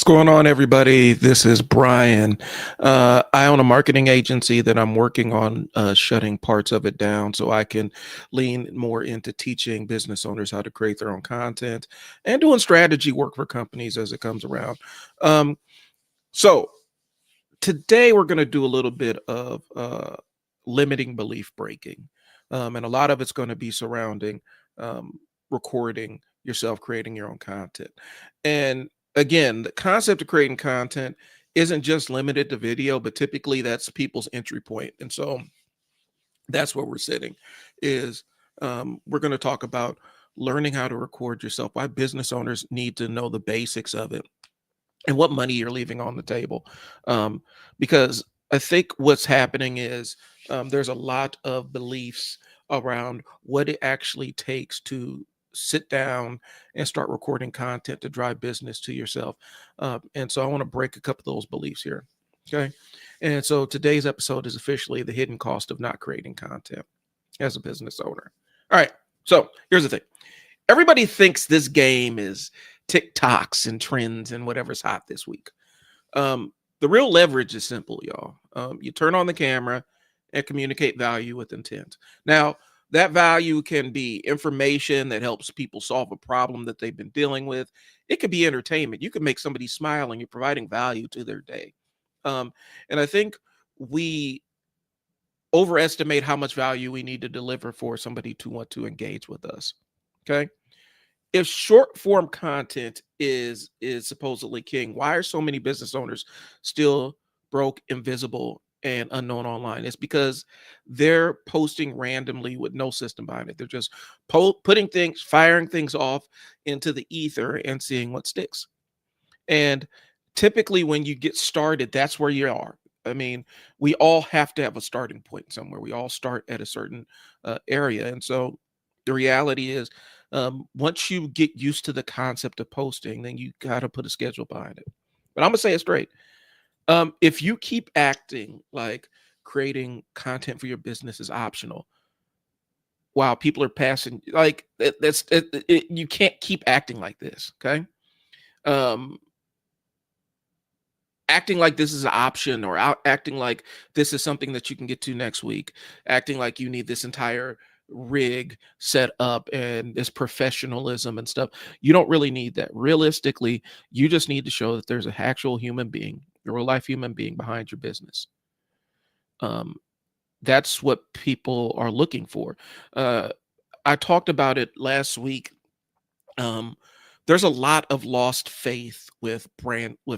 What's going on, everybody? This is Brian. I own a marketing agency that I'm working on shutting parts of it down so I can lean more into teaching business owners how to create their own content and doing strategy work for companies as it comes around. Um, so, today we're going to do a little bit of limiting belief breaking. And a lot of it's going to be surrounding um, recording yourself, creating your own content. And again, the concept of creating content isn't just limited to video, but typically that's people's entry point. And so that's where we're sitting is we're going to talk about learning how to record yourself, why business owners need to know the basics of it and what money you're leaving on the table. Um, because I think what's happening is there's a lot of beliefs around what it actually takes to sit down and start recording content to drive business to yourself. And so I want to break a couple of those beliefs here. Okay. And so today's episode is officially the hidden cost of not creating content as a business owner. All right. So here's the thing. Everybody thinks this game is TikToks and trends and whatever's hot this week. The real leverage is simple, y'all. You turn on the camera and communicate value with intent. Now, that value can be information that helps people solve a problem that they've been dealing with. It could be entertainment. You can make somebody smile and you're providing value to their day. And I think we overestimate how much value we need to deliver for somebody to want to engage with us. Okay. If short form content is supposedly king, why are so many business owners still broke, invisible, and unknown online? It's because they're posting randomly with no system behind it. They're just putting things, firing things off into the ether and seeing what sticks. And typically, when you get started, that's where you are. I mean, we all have to have a starting point somewhere. We all start at a certain area. And so the reality is, once you get used to the concept of posting, then you got to put a schedule behind it. But I'm going to say it straight. If you keep acting like creating content for your business is optional, while people are passing, like you can't keep acting like this. Okay. Um, Acting like this is an option or acting like this is something that you can get to next week, acting like you need this entire rig set up and this professionalism and stuff. You don't really need that. Realistically, you just need to show that there's an actual human being, a real life human being behind your business. Um, that's what people are looking for. Uh, I talked about it last week. Um, there's a lot of lost faith with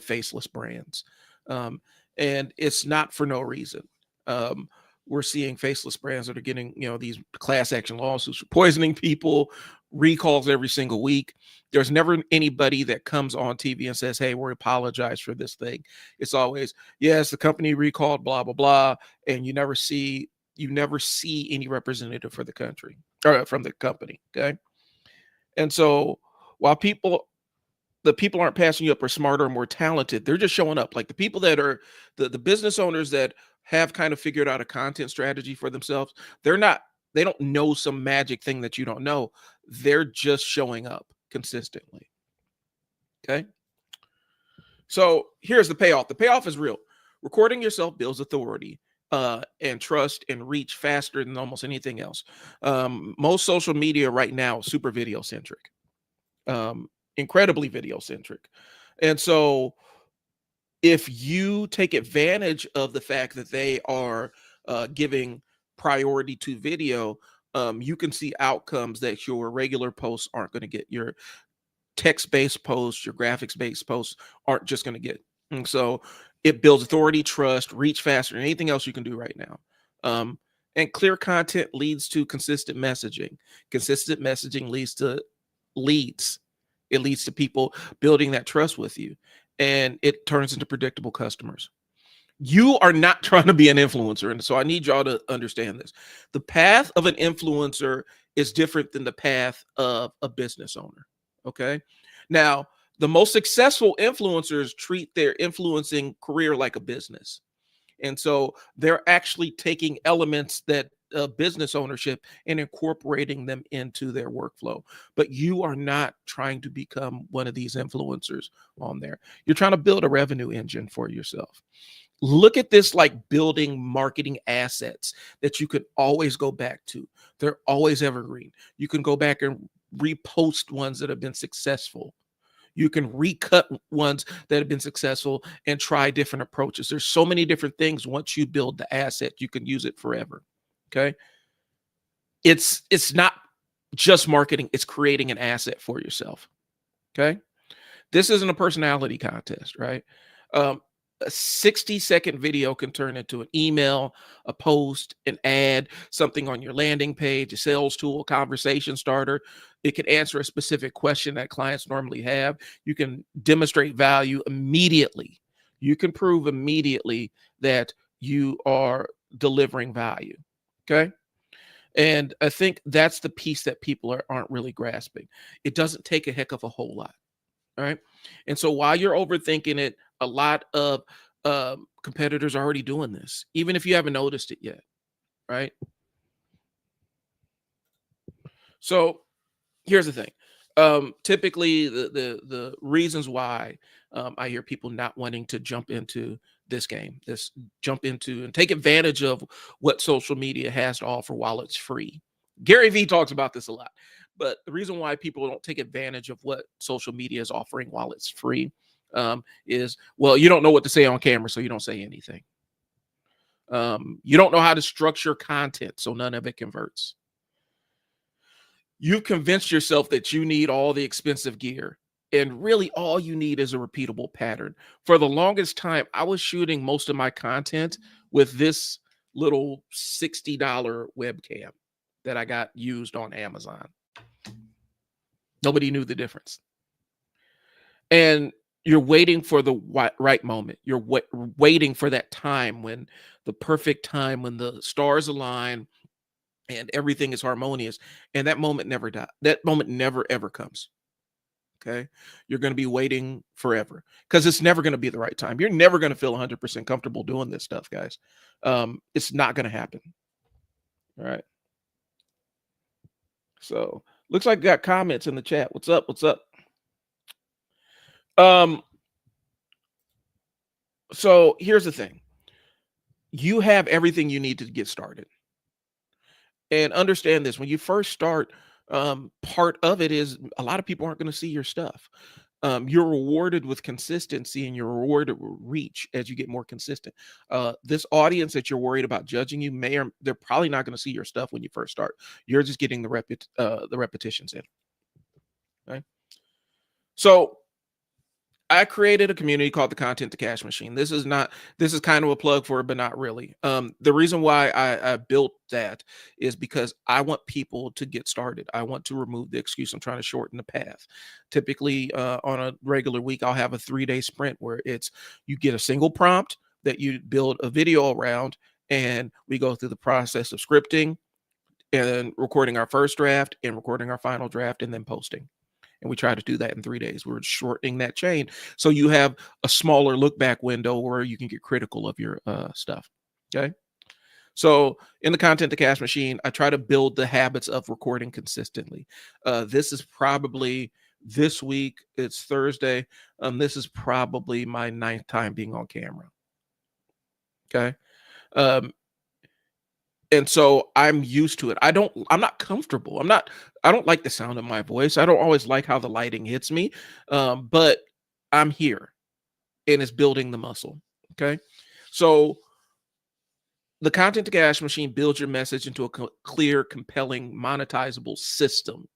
faceless brands, um, and it's not for no reason. Um, we're seeing faceless brands that are getting these class action lawsuits for poisoning people, recalls every single week. There's never anybody that comes on TV and says, "Hey, we apologize for this thing." It's always, "Yes, the company recalled blah blah blah," and you never see any representative for the country or from the company. Okay, and so while the people aren't passing you up are smarter and more talented, they're just showing up. Like the people that are the business owners that have kind of figured out a content strategy for themselves, they don't know some magic thing that you don't know. They're just showing up consistently. Okay. So here's the payoff. The payoff is real. Recording yourself builds authority and trust and reach faster than almost anything else. Most social media right now is super video centric, incredibly video centric. And so if you take advantage of the fact that they are giving priority to video, you can see outcomes that your regular posts aren't going to get. Your text-based posts, your graphics-based posts aren't just going to get. And so it builds authority, trust, reach faster than anything else you can do right now. And clear content leads to consistent messaging. Consistent messaging leads. It leads to people building that trust with you, and it turns into predictable customers. You are not trying to be an influencer, and so I need y'all to understand this. The path of an influencer is different than the path of a business owner. Okay. Now, the most successful influencers treat their influencing career like a business. And so they're actually taking elements that business ownership and incorporating them into their workflow. But you are not trying to become one of these influencers on there. You're trying to build a revenue engine for yourself. Look at this like building marketing assets that you could always go back to. They're always evergreen. You can go back and repost ones that have been successful. You can recut ones that have been successful and try different approaches. There's so many different things. Once you build the asset, you can use it forever. Okay. It's not just marketing, it's creating an asset for yourself. Okay. This isn't a personality contest, right? A 60-second video can turn into an email, a post, an ad, something on your landing page, a sales tool, a conversation starter. It can answer a specific question that clients normally have. You can demonstrate value immediately. You can prove immediately that you are delivering value. Okay. And I think that's the piece that people aren't really grasping. It doesn't take a heck of a whole lot. All right. And so while you're overthinking it, a lot of competitors are already doing this, even if you haven't noticed it yet. Right. So here's the thing. Typically, the reasons why I hear people not wanting to jump into this game, this jump into and take advantage of what social media has to offer while it's free. Gary Vee talks about this a lot, but the reason why people don't take advantage of what social media is offering while it's free is, well, you don't know what to say on camera, so you don't say anything. You don't know how to structure content, so none of it converts. You've convinced yourself that you need all the expensive gear, and really all you need is a repeatable pattern. For the longest time, I was shooting most of my content with this little $60 webcam that I got used on Amazon. Nobody knew the difference. And you're waiting for the right moment. You're waiting for that time, when the perfect time, when the stars align and everything is harmonious. And that moment never dies. That moment never ever comes. Okay. You're going to be waiting forever because it's never going to be the right time. You're never going to feel 100% comfortable doing this stuff, guys. It's not going to happen. All right. So looks like we got comments in the chat. What's up? What's up? So here's the thing. You have everything you need to get started. And understand this, when you first start, part of it is a lot of people aren't going to see your stuff. You're rewarded with consistency, and you're rewarded with reach as you get more consistent. This audience that you're worried about judging you, they're probably not going to see your stuff when you first start. You're just getting the repetitions in. Okay. So I created a community called the Content to Cash Machine. This is kind of a plug for it, but not really. The reason why I built that is because I want people to get started. I want to remove the excuse. I'm trying to shorten the path. Typically, on a regular week, I'll have a 3-day sprint where you get a single prompt that you build a video around, and we go through the process of scripting and recording our first draft and recording our final draft and then posting. And we try to do that in 3 days. We're shortening that chain so you have a smaller look back window where you can get critical of your stuff. Okay. So in the Content to Cash Machine, I try to build the habits of recording consistently. This is probably this week. It's Thursday. This is probably my 9th time being on camera. Okay. And so I'm used to it. I'm not comfortable. I don't like the sound of my voice. I don't always like how the lighting hits me. But I'm here, and it's building the muscle. Okay. So the Content to Cash Machine builds your message into a clear, compelling, monetizable system.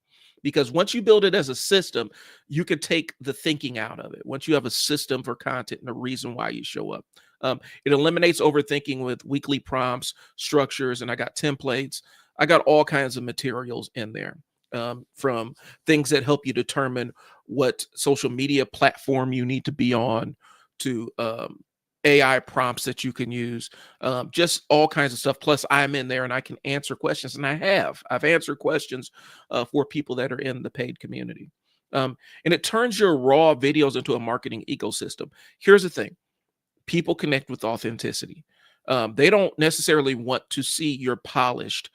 Because once you build it as a system, you can take the thinking out of it. Once you have a system for content and a reason why you show up, it eliminates overthinking with weekly prompts, structures, and I got templates. I got all kinds of materials in there, from things that help you determine what social media platform you need to be on, to AI prompts that you can use, just all kinds of stuff. Plus, I'm in there and I can answer questions, and I've answered questions for people that are in the paid community. And it turns your raw videos into a marketing ecosystem. Here's the thing. People connect with authenticity. They don't necessarily want to see your polished,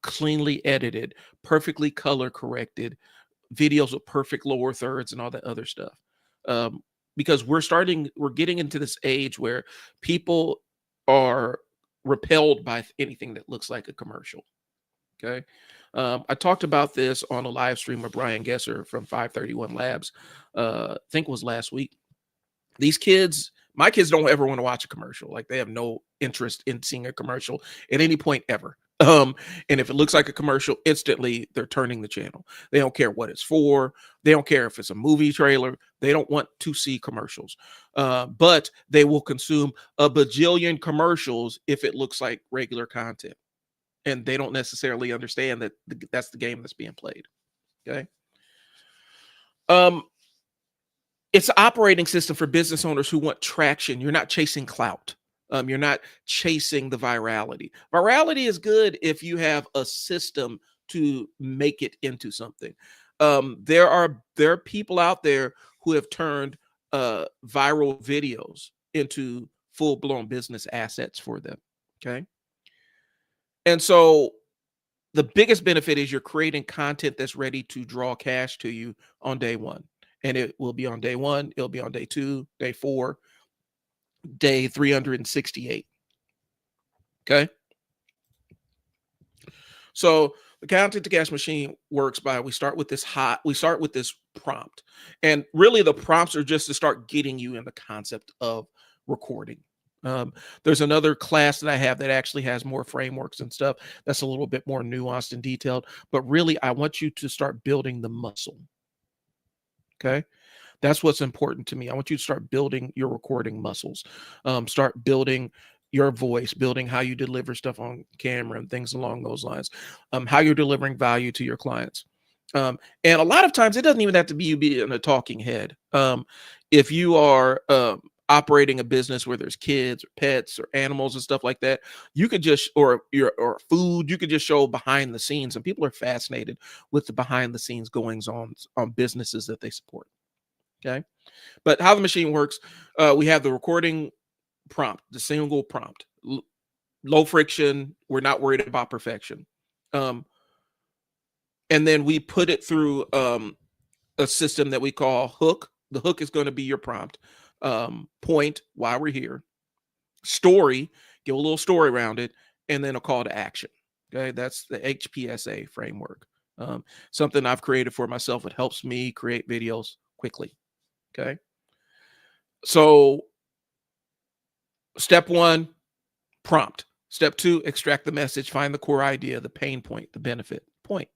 cleanly edited, perfectly color corrected videos with perfect lower thirds and all that other stuff. Um, because we're getting into this age where people are repelled by anything that looks like a commercial. Okay. I talked about this on a live stream with Brian Gesser from 531 Labs. I think it was last week. These kids, my kids don't ever want to watch a commercial. Like they have no interest in seeing a commercial at any point ever. And if it looks like a commercial, instantly they're turning the channel. They don't care what it's for. They don't care if it's a movie trailer. They don't want to see commercials. But they will consume a bajillion commercials if it looks like regular content. And they don't necessarily understand that that's the game that's being played. Okay. Um, it's an operating system for business owners who want traction. You're not chasing clout. You're not chasing the virality. Virality is good if you have a system to make it into something. There are people out there who have turned viral videos into full blown business assets for them. Okay, and so the biggest benefit is you're creating content that's ready to draw cash to you on day one. And it will be on day one, it'll be on day two, day four, day 368. Okay. So the content to cash machine works by we start with this prompt. And really the prompts are just to start getting you in the concept of recording. There's another class that I have that actually has more frameworks and stuff that's a little bit more nuanced and detailed. But really, I want you to start building the muscle. Okay. That's what's important to me. I want you to start building your recording muscles, start building your voice, building how you deliver stuff on camera and things along those lines, how you're delivering value to your clients. And a lot of times it doesn't even have to be you being a talking head. If you are operating a business where there's kids or pets or animals and stuff like that, you could just, or food, you could just show behind the scenes. And people are fascinated with the behind the scenes goings on businesses that they support. Okay. But how the machine works, we have the recording prompt, the single prompt, low friction. We're not worried about perfection. And then we put it through a system that we call hook. The hook is going to be your prompt. Point, why we're here. Story, give a little story around it, and then a call to action. Okay, that's the HPSA framework. Something I've created for myself. It helps me create videos quickly. Okay. So step one, prompt. Step two, extract the message, find the core idea, the pain point, the benefit point.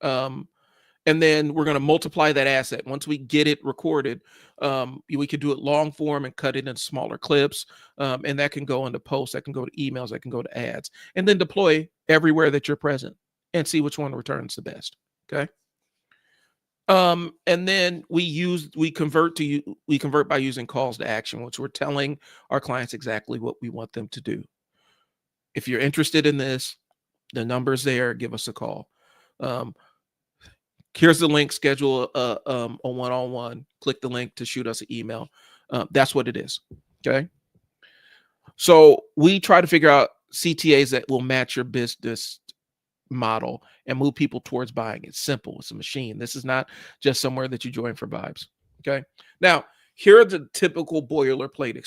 And then we're going to multiply that asset. Once we get it recorded, we can do it long form and cut it in smaller clips. And that can go into posts, that can go to emails, that can go to ads, and then deploy everywhere that you're present and see which one returns the best. Okay. And then we convert by using calls to action, which we're telling our clients exactly what we want them to do. If you're interested in this, the number's there, give us a call. Here's the link, schedule a one-on-one, click the link to shoot us an email. That's what it is. Okay. So we try to figure out CTAs that will match your business model and move people towards buying. It's simple. It's a machine. This is not just somewhere that you join for vibes. Okay. Now, here are the typical boilerplate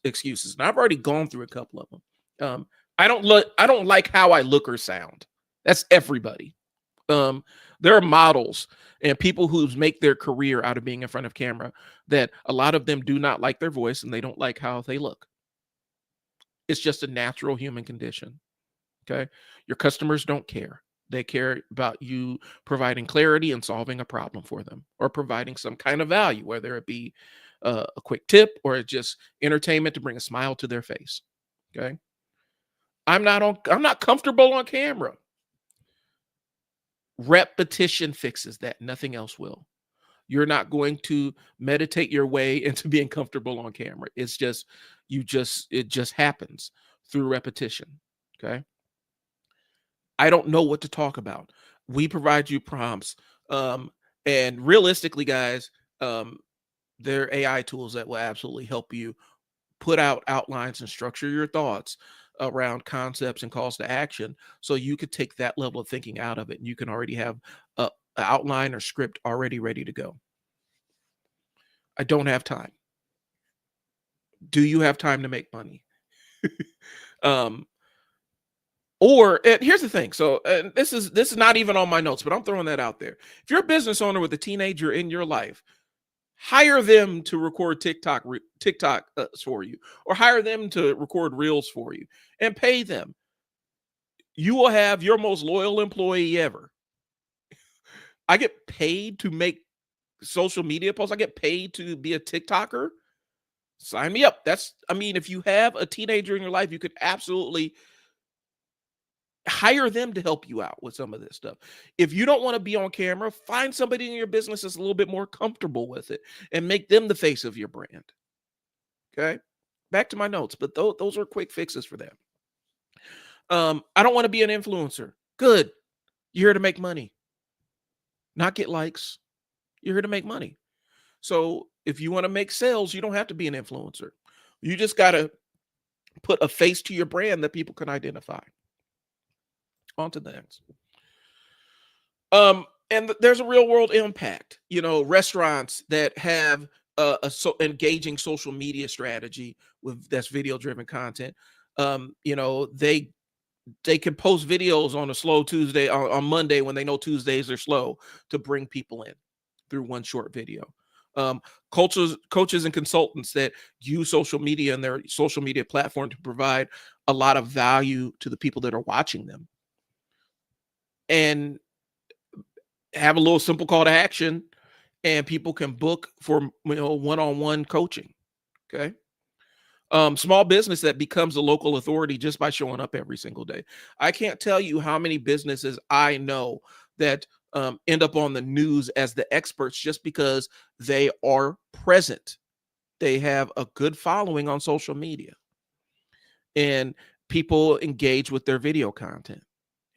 excuses. And I've already gone through a couple of them. I don't like how I look or sound. That's everybody. There are models and people who make their career out of being in front of camera that a lot of them do not like their voice and they don't like how they look. It's just a natural human condition. Okay. Your customers don't care. They care about you providing clarity and solving a problem for them or providing some kind of value, whether it be a quick tip or just entertainment to bring a smile to their face. Okay. I'm not comfortable on camera. Repetition fixes that. Nothing else will. You're not going to meditate your way into being comfortable on camera. It just happens through repetition. Okay. I don't know what to talk about. We provide you prompts. And realistically, guys, there are AI tools that will absolutely help you put out outlines and structure your thoughts around concepts and calls to action, so you could take that level of thinking out of it, and you can already have a outline or script already ready to go. I don't have time. Do you have time to make money? um or and here's the thing. So and this is not even on my notes, but I'm throwing that out there. If you're a business owner with a teenager in your life, hire them to record TikTok for you, or hire them to record reels for you, and pay them. You will have your most loyal employee ever. I get paid to make social media posts. I get paid to be a TikToker. Sign me up. I mean, if you have a teenager in your life, you could absolutely hire them to help you out with some of this stuff. If you don't want to be on camera, find somebody in your business that's a little bit more comfortable with it and make them the face of your brand. Okay. Back to my notes, but those are quick fixes for that. I don't want to be an influencer. Good. You're here to make money, not get likes. You're here to make money. So if you want to make sales, you don't have to be an influencer. You just got to put a face to your brand that people can identify. On to the next. And there's a real world impact. Restaurants that have engaging social media strategy with that's video driven content. They can post videos on a slow Tuesday on Monday when they know Tuesdays are slow to bring people in through one short video. Coaches and consultants that use social media and their social media platform to provide a lot of value to the people that are watching them, and have a little simple call to action, and people can book for one-on-one coaching. Okay. Small business that becomes a local authority just by showing up every single day. I can't tell you how many businesses I know that end up on the news as the experts just because they are present. They have a good following on social media, and people engage with their video content,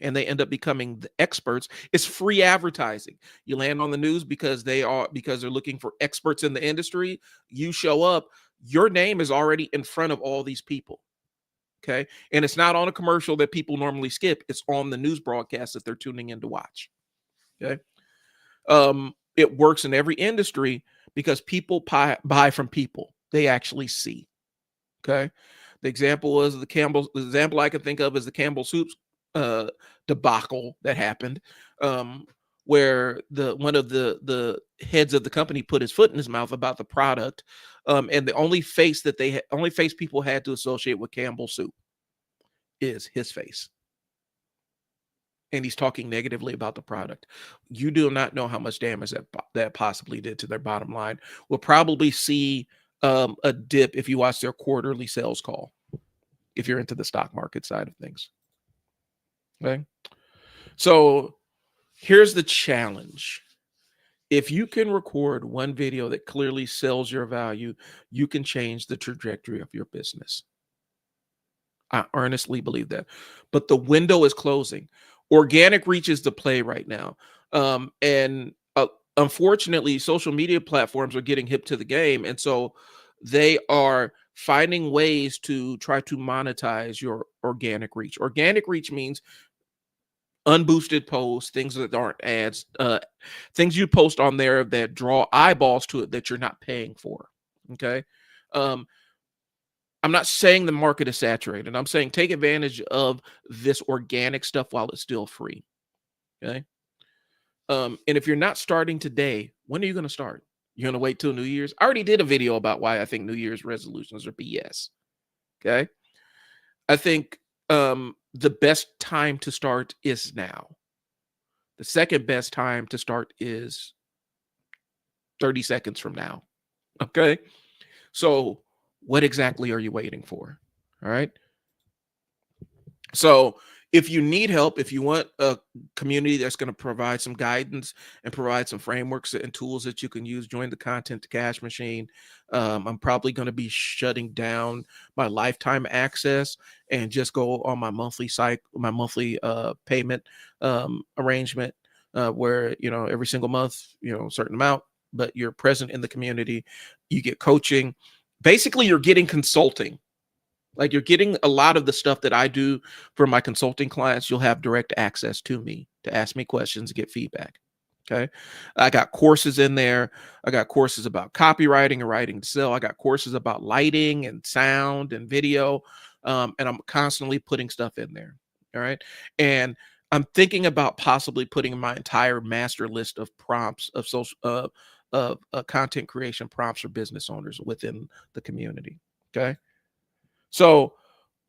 and they end up becoming the experts. It's free advertising. You land on the news because they're looking for experts in the industry. You show up, your name is already in front of all these people. Okay. And it's not on a commercial that people normally skip. It's on the news broadcast that they're tuning in to watch. Okay. It works in every industry because people buy from people they actually see. Okay. The example I can think of is the Campbell Soups debacle that happened, where one of the heads of the company put his foot in his mouth about the product, and the only face people had to associate with Campbell Soup is his face, and he's talking negatively about the product. You do not know how much damage that possibly did to their bottom line. We'll probably see a dip if you watch their quarterly sales call, if you're into the stock market side of things. Okay. So here's the challenge. If you can record one video that clearly sells your value, you can change the trajectory of your business. I earnestly believe that. But the window is closing. Organic reach is the play right now. And unfortunately, social media platforms are getting hip to the game. And so they are finding ways to try to monetize your organic reach. Organic reach means unboosted posts, things that aren't ads, things you post on there that draw eyeballs to it that you're not paying for. Okay. I'm not saying the market is saturated. I'm saying take advantage of this organic stuff while it's still free. Okay. And if you're not starting today, when are you going to start? You're going to wait till New Year's? I already did a video about why I think New Year's resolutions are BS. Okay. I think the best time to start is now. The second best time to start is 30 seconds from now. Okay. So what exactly are you waiting for? All right. So if you need help, if you want a community that's going to provide some guidance and provide some frameworks and tools that you can use, join the Content to Cash Machine. I'm probably going to be shutting down my lifetime access and just go on my monthly payment arrangement, where every single month, a certain amount, but you're present in the community. You get coaching. Basically, you're getting consulting. Like, you're getting a lot of the stuff that I do for my consulting clients. You'll have direct access to me to ask me questions, get feedback. Okay. I got courses in there. I got courses about copywriting and writing to sell. I got courses about lighting and sound and video. And I'm constantly putting stuff in there. All right. And I'm thinking about possibly putting my entire master list of prompts of social content creation prompts for business owners within the community. Okay. So,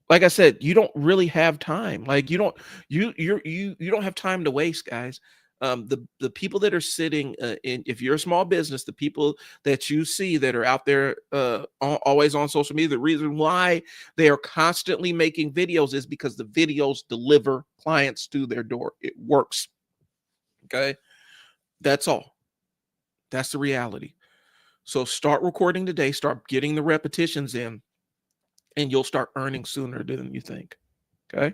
like I said, you don't really have time. Like, you don't have time to waste, guys. The people that are sitting in, if you're a small business, the people that you see that are out there always on social media, the reason why they are constantly making videos is because the videos deliver clients to their door. It works. Okay, that's all. That's the reality. So start recording today. Start getting the repetitions in, and you'll start earning sooner than you think. Okay.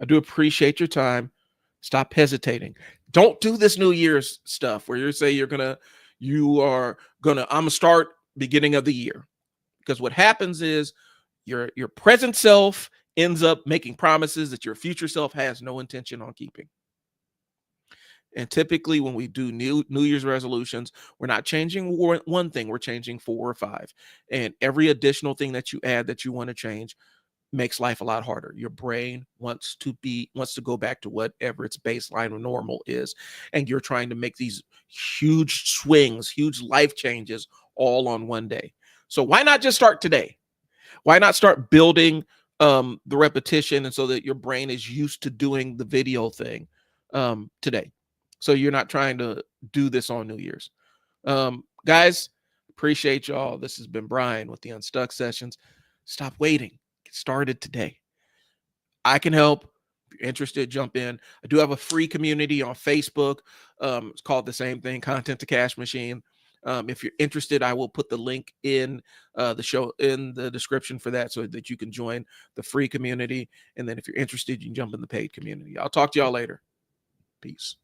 I do appreciate your time. Stop hesitating. Don't do this New Year's stuff where you say I'm gonna start beginning of the year. Because what happens is your present self ends up making promises that your future self has no intention on keeping. And typically, when we do New Year's resolutions, we're not changing one thing, we're changing 4 or 5. And every additional thing that you add that you want to change makes life a lot harder. Your brain wants to go back to whatever its baseline or normal is. And you're trying to make these huge swings, huge life changes all on one day. So why not just start today? Why not start building the repetition, and so that your brain is used to doing the video thing today? So you're not trying to do this on New Year's. Guys, appreciate y'all. This has been Brian with the Unstuck Sessions. Stop waiting. Get started today. I can help. If you're interested, jump in. I do have a free community on Facebook. It's called the same thing, Content to Cash Machine. If you're interested, I will put the link in the show in the description for that, so that you can join the free community. And then if you're interested, you can jump in the paid community. I'll talk to y'all later. Peace.